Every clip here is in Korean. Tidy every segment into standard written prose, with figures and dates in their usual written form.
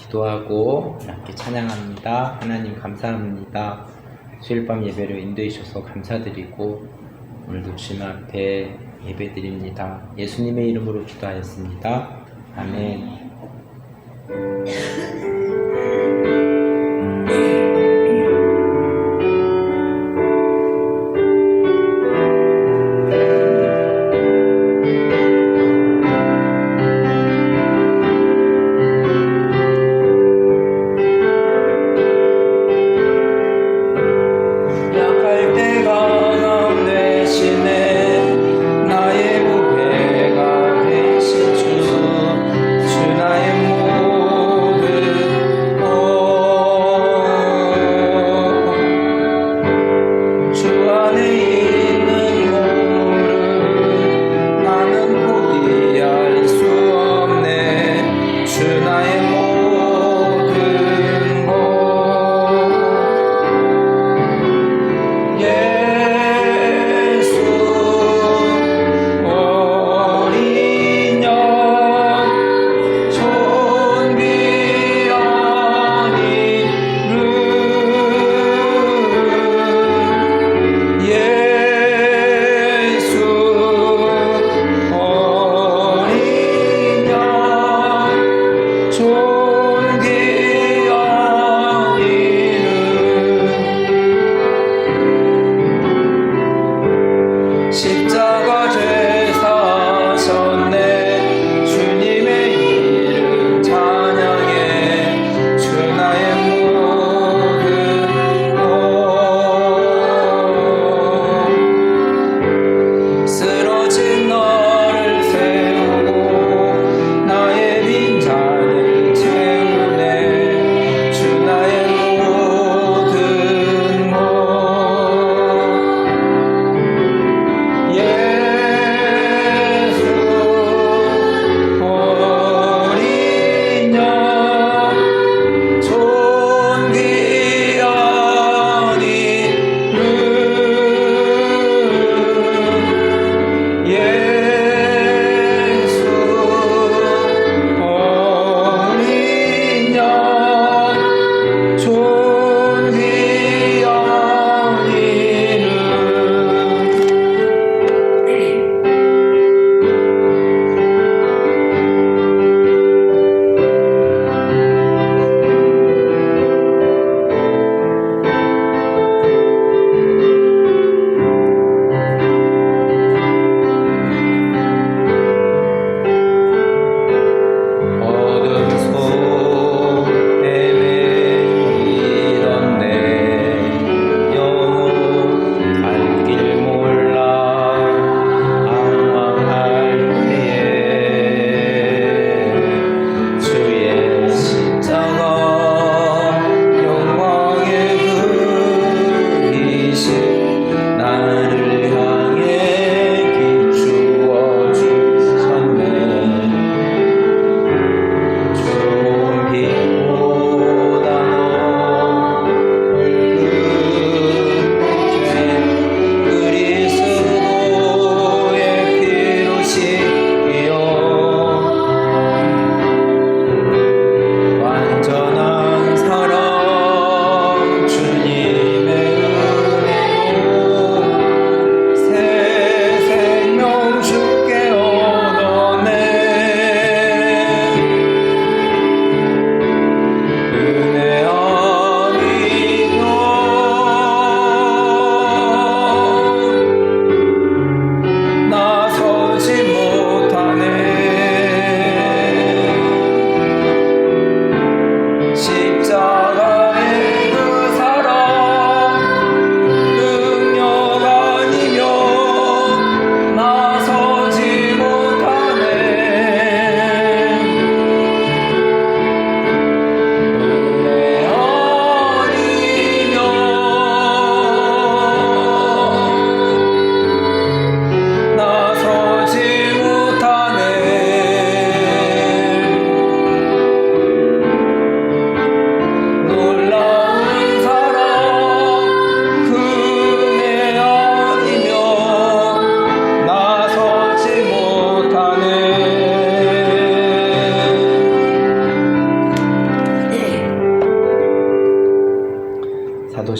기도하고 함께 찬양합니다. 하나님 감사합니다. 수요일밤 예배를 인도해 주셔서 감사드리고 오늘도 주님 앞에 예배드립니다. 예수님의 이름으로 기도하였습니다. 아멘. 나의 보배가 되신 주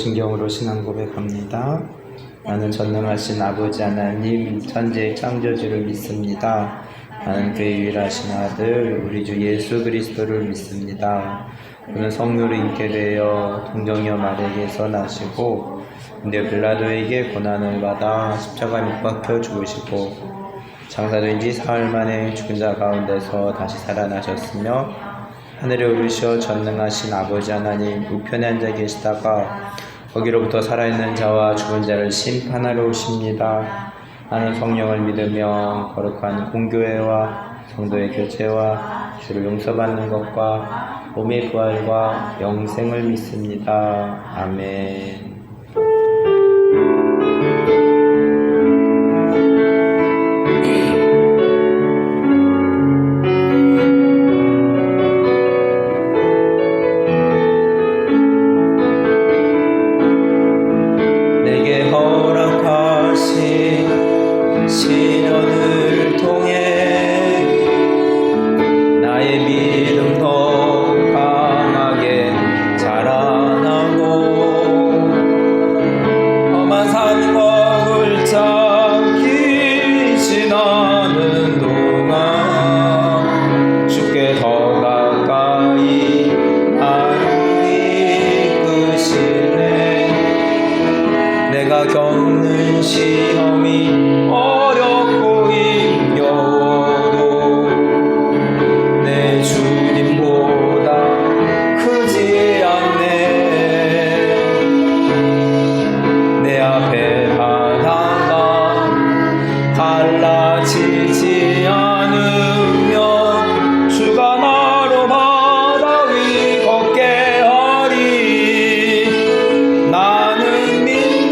도신경으로 신앙 고백합니다. 나는 전능하신 아버지 하나님 천지의 창조주를 믿습니다. 나는 그의 유일하신 아들 우리 주 예수 그리스도를 믿습니다. 그는 성령으로 잉태 되어 동정녀 마리아에게서 나시고 근데 빌라도에게 고난을 받아 십자가에 못 박혀 죽으시고 장사된 지 사흘 만에 죽은 자 가운데서 다시 살아나셨으며 하늘에 오르시어 전능하신 아버지 하나님 우편에 앉아 계시다가 거기로부터 살아있는 자와 죽은 자를 심판하러 오십니다. 나는 성령을 믿으며 거룩한 공교회와 성도의 교체와 주를 용서받는 것과 몸의 부활과 영생을 믿습니다. 아멘. 시련을 통해 나의 믿음 더 강하게 자라나고 험한 산과 골짜기 지나는 동안 주께 더 가까이 나를 이끄시네. 내가 겪는 시험이 어렵고 힘겨워도 내 주님보다 크지 않네. 내 앞에 하나가 달라지지 않으면 주가 나로 바다 위 걷게 하리. 나는 믿네.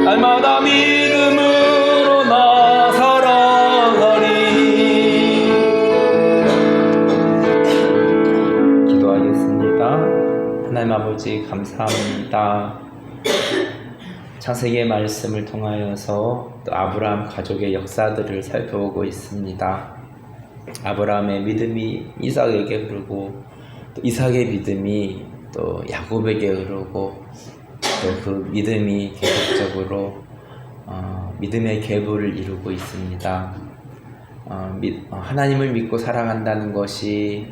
날마다 믿음으로 나 살아가리. 기도하겠습니다. 하나님 아버지 감사합니다. 창세기의 말씀을 통하여서 또 아브라함 가족의 역사들을 살펴보고 있습니다. 아브라함의 믿음이 이삭에게 흐르고 또 이삭의 믿음이 또 야곱에게 흐르고 또 그 믿음이 계속적으로 믿음의 계보를 이루고 있습니다. 하나님을 믿고 살아간다는 것이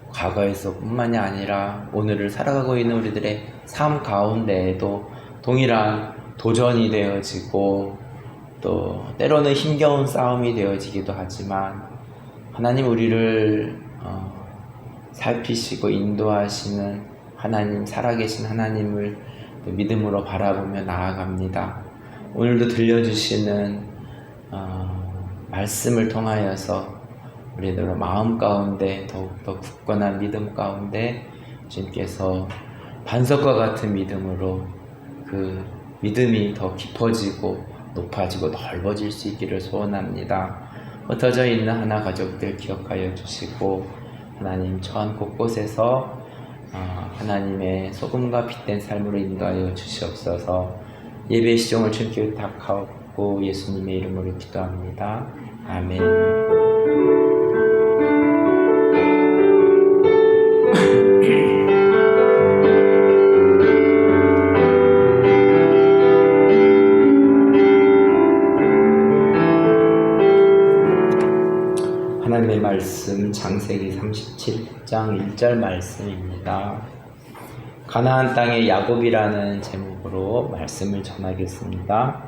과거에서뿐만이 아니라 오늘을 살아가고 있는 우리들의 삶 가운데에도 동일한 도전이 되어지고 또 때로는 힘겨운 싸움이 되어지기도 하지만 하나님 우리를 살피시고 인도하시는 하나님, 살아계신 하나님을 믿음으로 바라보며 나아갑니다. 오늘도 들려주시는 말씀을 통하여서 우리들 마음 가운데 더욱더 굳건한 믿음 가운데 주님께서 반석과 같은 믿음으로 그 믿음이 더 깊어지고 높아지고 넓어질 수 있기를 소원합니다. 흩어져 있는 하나 가족들 기억하여 주시고 하나님 처한 곳곳에서 하나님의 소금과 빛된 삶으로 인도하여 주시옵소서. 예배의 시종을 주님께 부탁하고 예수님의 이름으로 기도합니다. 아멘. 하나님의 말씀 창세기 37장 1절 말씀입니다. 가나안 땅의 야곱이라는 제목으로 말씀을 전하겠습니다.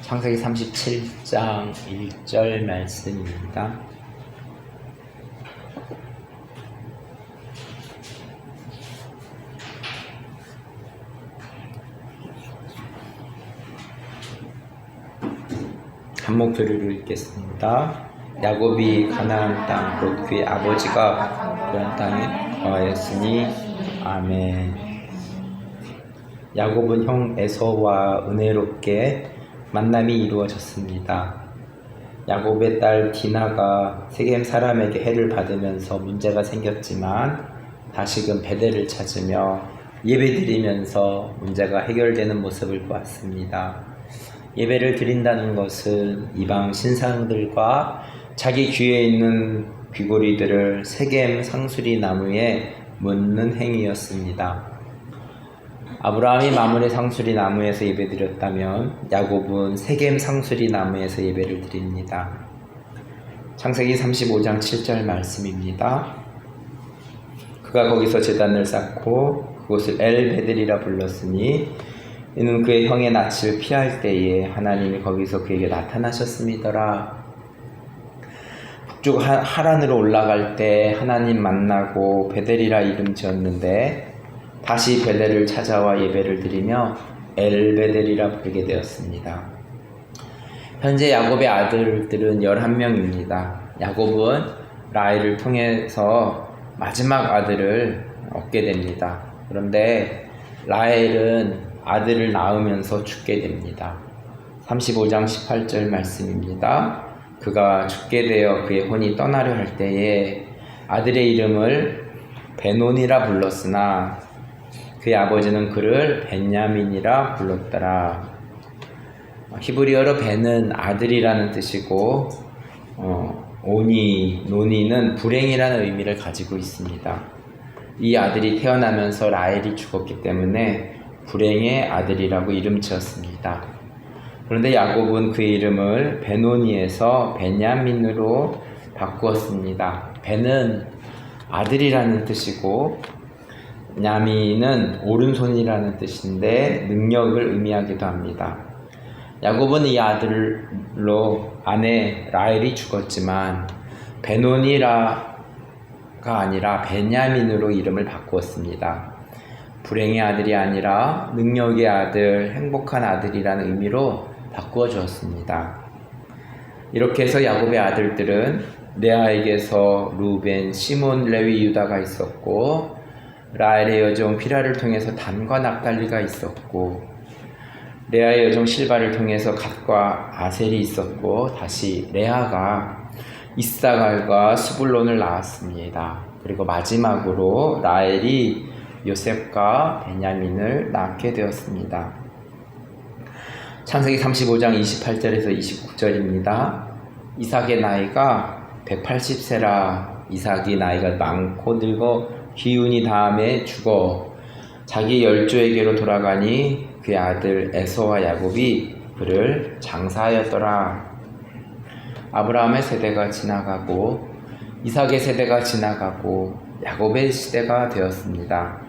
창세기 37장 1절 말씀입니다. 단목표를 읽겠습니다. 야곱이 가나안 땅 곧 그의 아버지가 그런 땅에 거하였으니 아멘. 야곱은 형 에서와 은혜롭게 만남이 이루어졌습니다. 야곱의 딸 디나가 세겜 사람에게 해를 받으면서 문제가 생겼지만 다시금 베델을 찾으며 예배드리면서 문제가 해결되는 모습을 보았습니다. 예배를 드린다는 것은 이방 신상들과 자기 귀에 있는 귀고리들을 세겜 상수리 나무에 묻는 행위였습니다. 아브라함이 마므레 상수리 나무에서 예배드렸다면 야곱은 세겜 상수리 나무에서 예배를 드립니다. 창세기 35장 7절 말씀입니다. 그가 거기서 제단을 쌓고 그곳을 엘베델이라 불렀으니 이는 그의 형의 낯을 피할 때에 하나님이 거기서 그에게 나타나셨음이더라. 북쪽 하란으로 올라갈 때 하나님 만나고 베델이라 이름 지었는데 다시 베델을 찾아와 예배를 드리며 엘베델이라 부르게 되었습니다. 현재 야곱의 아들들은 11명입니다. 야곱은 라헬을 통해서 마지막 아들을 얻게 됩니다. 그런데 라헬은 아들을 낳으면서 죽게 됩니다. 35장 18절 말씀입니다. 그가 죽게 되어 그의 혼이 떠나려 할 때에 아들의 이름을 베논이라 불렀으나 그의 아버지는 그를 벤야민이라 불렀더라. 히브리어로 벤은 아들이라는 뜻이고 노니는 불행이라는 의미를 가지고 있습니다. 이 아들이 태어나면서 라헬이 죽었기 때문에 불행의 아들이라고 이름 지었습니다. 그런데 야곱은 그의 이름을 베노니에서 베냐민으로 바꾸었습니다. 벤은 아들이라는 뜻이고 야민은 오른손이라는 뜻인데 능력을 의미하기도 합니다. 야곱은 이 아들로 아내 라헬이 죽었지만 베노니라가 아니라 베냐민으로 이름을 바꾸었습니다. 불행의 아들이 아니라 능력의 아들, 행복한 아들이라는 의미로 바꾸어 주었습니다. 이렇게 해서 야곱의 아들들은 레아에게서 루벤, 시몬, 레위, 유다가 있었고 라헬의 여종 비라를 통해서 단과 납달리가 있었고 레아의 여종 실바를 통해서 갓과 아셀이 있었고 다시 레아가 이사갈과 스불론을 낳았습니다. 그리고 마지막으로 라헬이 요셉과 베냐민을 낳게 되었습니다. 창세기 35장 28절에서 29절입니다. 이삭의 나이가 180세라. 이삭이 나이가 많고 늙어 기운이 다음에 죽어 자기 열조에게로 돌아가니 그의 아들 에서와 야곱이 그를 장사하였더라. 아브라함의 세대가 지나가고 이삭의 세대가 지나가고 야곱의 시대가 되었습니다.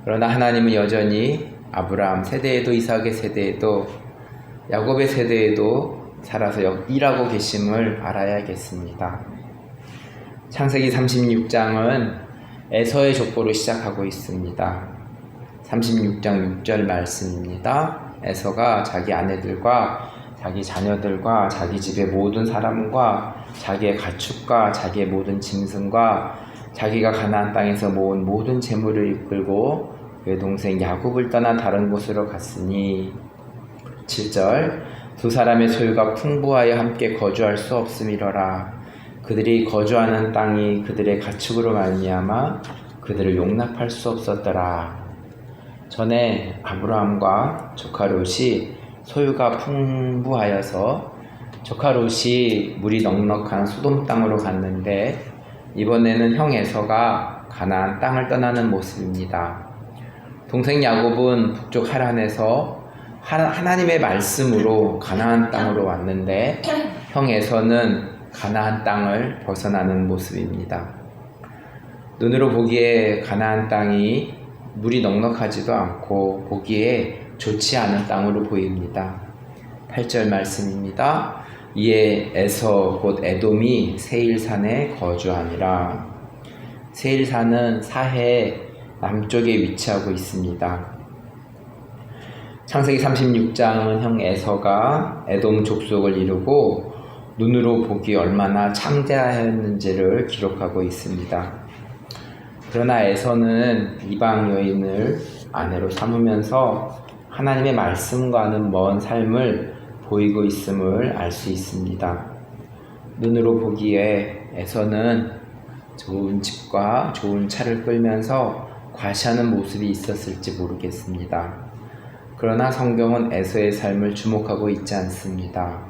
그러나 하나님은 여전히 아브라함 세대에도 이삭의 세대에도 야곱의 세대에도 살아서 일하고 계심을 알아야겠습니다. 창세기 36장은 에서의 족보로 시작하고 있습니다. 36장 6절 말씀입니다. 에서가 자기 아내들과 자기 자녀들과 자기 집의 모든 사람과 자기의 가축과 자기의 모든 짐승과 자기가 가나안 땅에서 모은 모든 재물을 이끌고 그의 동생 야곱을 떠나 다른 곳으로 갔으니 7절 두 사람의 소유가 풍부하여 함께 거주할 수 없음이러라. 그들이 거주하는 땅이 그들의 가축으로 말미암아 그들을 용납할 수 없었더라. 전에 아브라함과 조카 롯이 소유가 풍부하여서 조카 롯이 물이 넉넉한 소돔 땅으로 갔는데 이번에는 형 에서가 가나안 땅을 떠나는 모습입니다. 동생 야곱은 북쪽 하란에서 하나님의 말씀으로 가나안 땅으로 왔는데 형 에서는 가나안 땅을 벗어나는 모습입니다. 눈으로 보기에 가나안 땅이 물이 넉넉하지도 않고 보기에 좋지 않은 땅으로 보입니다. 8절 말씀입니다. 이에 에서 곧 에돔이 세일산에 거주하니라. 세일산은 사해 남쪽에 위치하고 있습니다. 창세기 36장은 형 에서가 에돔 족속을 이루고 눈으로 보기 얼마나 창대하였는지를 기록하고 있습니다. 그러나 에서는 이방 여인을 아내로 삼으면서 하나님의 말씀과는 먼 삶을 보이고 있음을 알 수 있습니다. 눈으로 보기에 에서는 좋은 집과 좋은 차를 끌면서 과시하는 모습이 있었을지 모르겠습니다. 그러나 성경은 에서의 삶을 주목하고 있지 않습니다.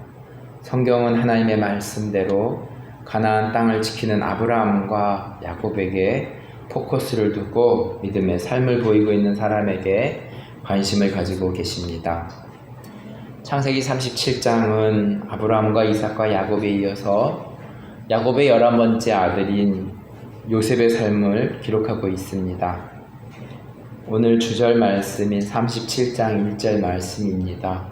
성경은 하나님의 말씀대로 가나안 땅을 지키는 아브라함과 야곱에게 포커스를 두고 믿음의 삶을 보이고 있는 사람에게 관심을 가지고 계십니다. 창세기 37장은 아브라함과 이삭과 야곱에 이어서 야곱의 11번째 아들인 요셉의 삶을 기록하고 있습니다. 오늘 주절 말씀인 37장 1절 말씀입니다.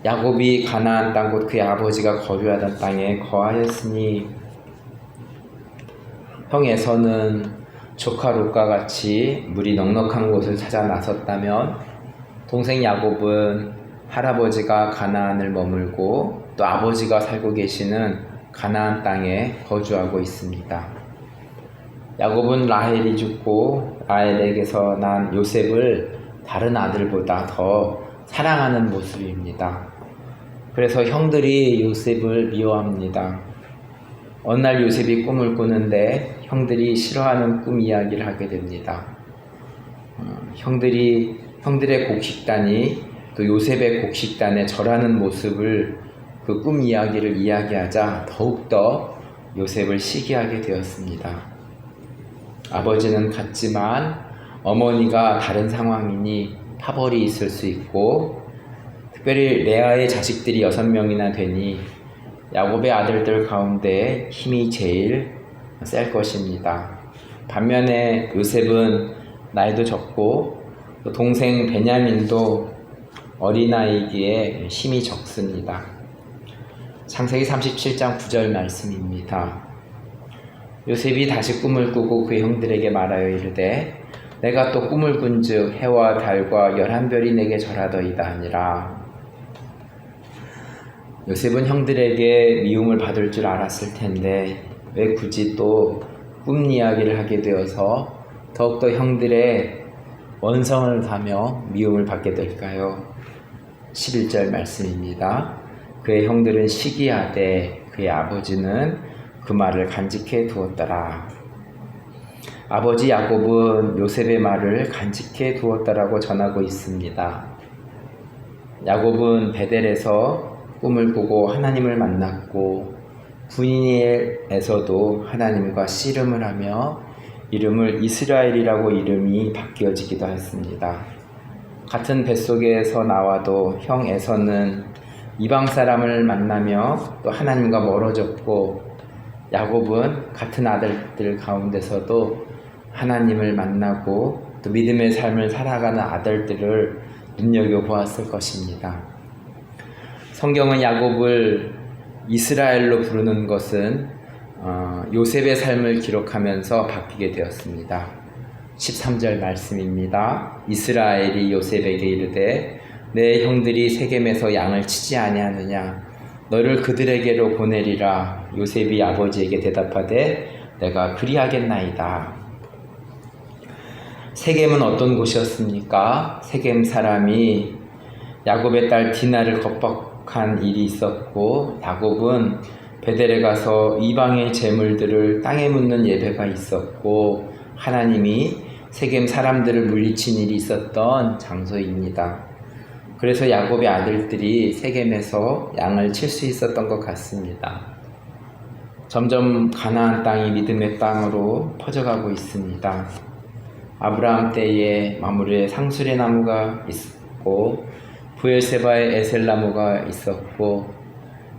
야곱이 가나안 땅 곧 그의 아버지가 거주하던 땅에 거하였으니 형 에서는 조카 롯과 같이 물이 넉넉한 곳을 찾아 나섰다면 동생 야곱은 할아버지가 가나안을 머물고 또 아버지가 살고 계시는 가나안 땅에 거주하고 있습니다. 야곱은 라헬이 죽고 라헬에게서 난 요셉을 다른 아들보다 더 사랑하는 모습입니다. 그래서 형들이 요셉을 미워합니다. 어느 날 요셉이 꿈을 꾸는데 형들이 싫어하는 꿈 이야기를 하게 됩니다. 형들의 곡식단이 또 요셉의 곡식단에 절하는 모습을 그 꿈 이야기를 이야기하자 더욱더 요셉을 시기하게 되었습니다. 아버지는 같지만 어머니가 다른 상황이니 파벌이 있을 수 있고 특별히 레아의 자식들이 6명이나 되니 야곱의 아들들 가운데 힘이 제일 셀 것입니다. 반면에 요셉은 나이도 적고 또 동생 베냐민도 어린아이기에 힘이 적습니다. 창세기 37장 9절 말씀입니다. 요셉이 다시 꿈을 꾸고 그 형들에게 말하여 이르되 내가 또 꿈을 꾼즉 해와 달과 11별이 내게 절하더이다 하니라. 요셉은 형들에게 미움을 받을 줄 알았을 텐데 왜 굳이 또 꿈 이야기를 하게 되어서 더욱더 형들의 원성을 사며 미움을 받게 될까요? 11절 말씀입니다. 그의 형들은 시기하되 그의 아버지는 그 말을 간직해 두었더라. 아버지 야곱은 요셉의 말을 간직해 두었다라고 전하고 있습니다. 야곱은 베델에서 꿈을 꾸고 하나님을 만났고 분이엘에서도 하나님과 씨름을 하며 이름을 이스라엘이라고 이름이 바뀌어지기도 했습니다. 같은 뱃속에서 나와도 형 에서는 이방 사람을 만나며 또 하나님과 멀어졌고 야곱은 같은 아들들 가운데서도 하나님을 만나고 또 믿음의 삶을 살아가는 아들들을 눈여겨보았을 것입니다. 성경은 야곱을 이스라엘로 부르는 것은 요셉의 삶을 기록하면서 바뀌게 되었습니다. 13절 말씀입니다. 이스라엘이 요셉에게 이르되 내 형들이 세겜에서 양을 치지 아니하느냐 너를 그들에게로 보내리라. 요셉이 아버지에게 대답하되 내가 그리하겠나이다. 세겜은 어떤 곳이었습니까? 세겜 사람이 야곱의 딸 디나를 겁박한 일이 있었고 야곱은 베델에 가서 이방의 제물들을 땅에 묻는 예배가 있었고 하나님이 세겜 사람들을 물리친 일이 있었던 장소입니다. 그래서 야곱의 아들들이 세겜에서 양을 칠 수 있었던 것 같습니다. 점점 가나안 땅이 믿음의 땅으로 퍼져가고 있습니다. 아브라함 때에 마므르에 상수리 나무가 있었고 부엘세바에 에셀 나무가 있었고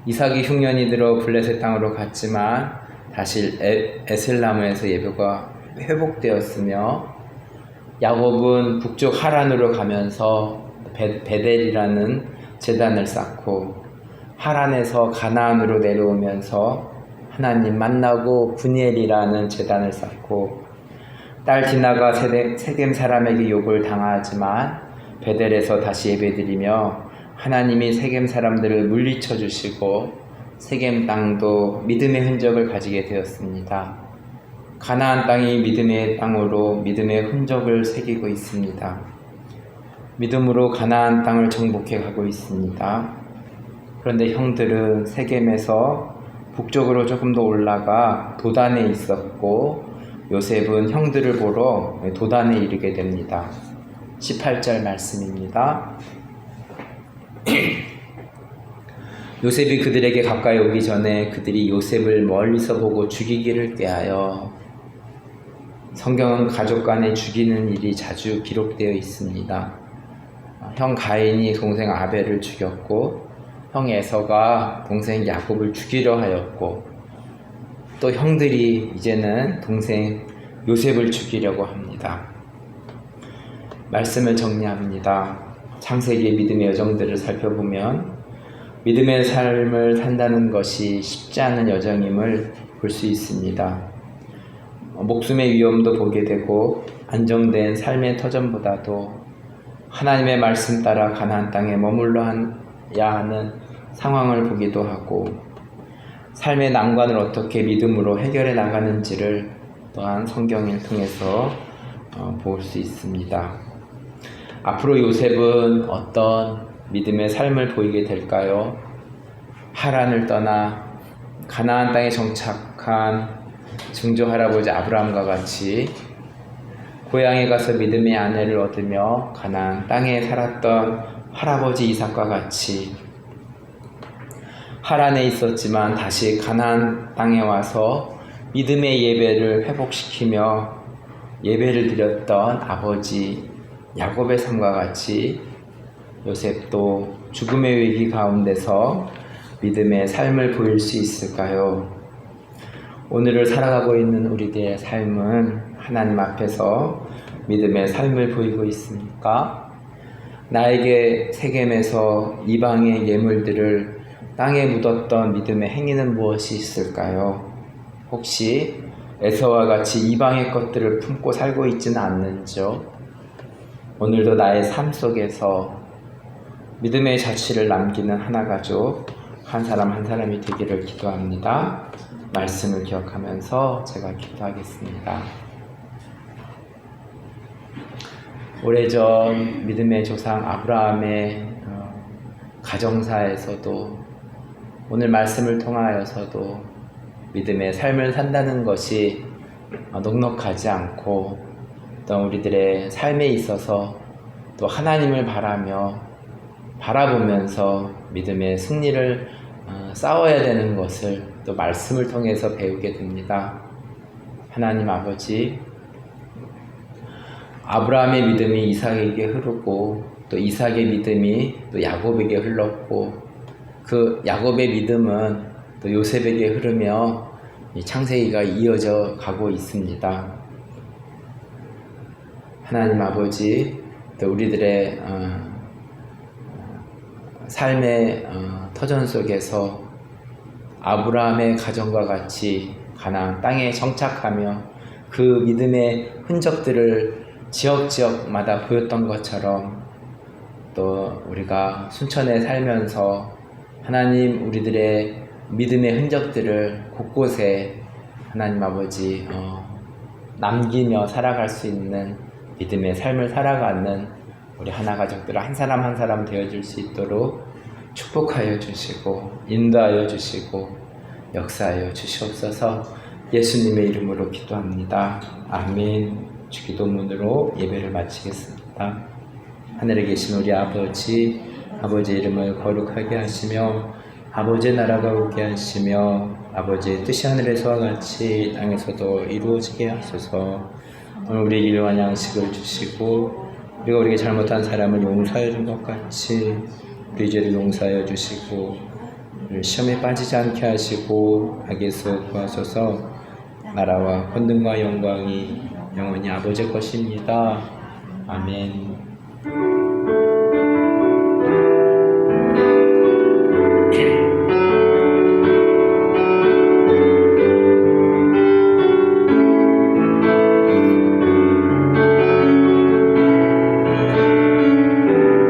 이삭이 흉년이 들어 블레셋 땅으로 갔지만 다시 에셀 나무에서 예배가 회복되었으며 야곱은 북쪽 하란으로 가면서 베델이라는 제단을 쌓고 하란에서 가나안으로 내려오면서 하나님 만나고 분이엘이라는 제단을 쌓고 딸 디나가 세겜 사람에게 욕을 당하지만 베델에서 다시 예배드리며 하나님이 세겜 사람들을 물리쳐 주시고 세겜 땅도 믿음의 흔적을 가지게 되었습니다. 가나안 땅이 믿음의 땅으로 믿음의 흔적을 새기고 있습니다. 믿음으로 가나안 땅을 정복해 가고 있습니다. 그런데 형들은 세겜에서 북쪽으로 조금 더 올라가 도단에 있었고 요셉은 형들을 보러 도단에 이르게 됩니다. 18절 말씀입니다. 요셉이 그들에게 가까이 오기 전에 그들이 요셉을 멀리서 보고 죽이기를 꾀하여. 성경은 가족 간에 죽이는 일이 자주 기록되어 있습니다. 형 가인이 동생 아벨을 죽였고 형 에서가 동생 야곱을 죽이려 하였고 또 형들이 이제는 동생 요셉을 죽이려고 합니다. 말씀을 정리합니다. 창세기의 믿음의 여정들을 살펴보면 믿음의 삶을 산다는 것이 쉽지 않은 여정임을 볼 수 있습니다. 목숨의 위험도 보게 되고 안정된 삶의 터전보다도 하나님의 말씀 따라 가나안 땅에 머물러야 하는 상황을 보기도 하고 삶의 난관을 어떻게 믿음으로 해결해 나가는지를 또한 성경을 통해서 볼 수 있습니다. 앞으로 요셉은 어떤 믿음의 삶을 보이게 될까요? 하란을 떠나 가나안 땅에 정착한 증조 할아버지 아브라함과 같이 고향에 가서 믿음의 아내를 얻으며 가나안 땅에 살았던 할아버지 이삭과 같이 하란에 있었지만 다시 가나안 땅에 와서 믿음의 예배를 회복시키며 예배를 드렸던 아버지 야곱의 삶과 같이 요셉도 죽음의 위기 가운데서 믿음의 삶을 보일 수 있을까요? 오늘을 살아가고 있는 우리들의 삶은 하나님 앞에서 믿음의 삶을 보이고 있습니까? 나에게 세겜에서 이방의 예물들을 땅에 묻었던 믿음의 행위는 무엇이 있을까요? 혹시 에서와 같이 이방의 것들을 품고 살고 있지는 않는지요? 오늘도 나의 삶 속에서 믿음의 자취를 남기는 하나가족 한 사람 한 사람이 되기를 기도합니다. 말씀을 기억하면서 제가 기도하겠습니다. 오래전 믿음의 조상 아브라함의 가정사에서도 오늘 말씀을 통하여서도 믿음의 삶을 산다는 것이 넉넉하지 않고 또 우리들의 삶에 있어서 또 하나님을 바라보면서 믿음의 승리를 싸워야 되는 것을 또 말씀을 통해서 배우게 됩니다. 하나님 아버지, 아브라함의 믿음이 이삭에게 흐르고 또 이삭의 믿음이 또 야곱에게 흘렀고 그 야곱의 믿음은 또 요셉에게 흐르며 이 창세기가 이어져 가고 있습니다. 하나님 아버지, 또 우리들의 삶의 터전 속에서 아브라함의 가정과 같이 가나안 땅에 정착하며 그 믿음의 흔적들을 지역마다 보였던 것처럼 또 우리가 순천에 살면서 하나님 우리들의 믿음의 흔적들을 곳곳에 하나님 아버지 남기며 살아갈 수 있는 믿음의 삶을 살아가는 우리 하나가족들 한 사람 한 사람 되어줄 수 있도록 축복하여 주시고 인도하여 주시고 역사하여 주시옵소서. 예수님의 이름으로 기도합니다. 아멘. 주기도문으로 예배를 마치겠습니다. 하늘에 계신 우리 아버지, 아버지의 이름을 거룩하게 하시며 아버지의 나라가 오게 하시며 아버지의 뜻이 하늘에서와 같이 땅에서도 이루어지게 하소서. 오늘 우리에게 일용할 양식을 주시고 우리가 우리에게 잘못한 사람을 용서하여 준 것 같이 우리 죄를 용서하여 주시고 시험에 빠지지 않게 하시고 악에서 구하소서. 나라와 권능과 영광이 영원히 아버지의 것입니다. 아멘.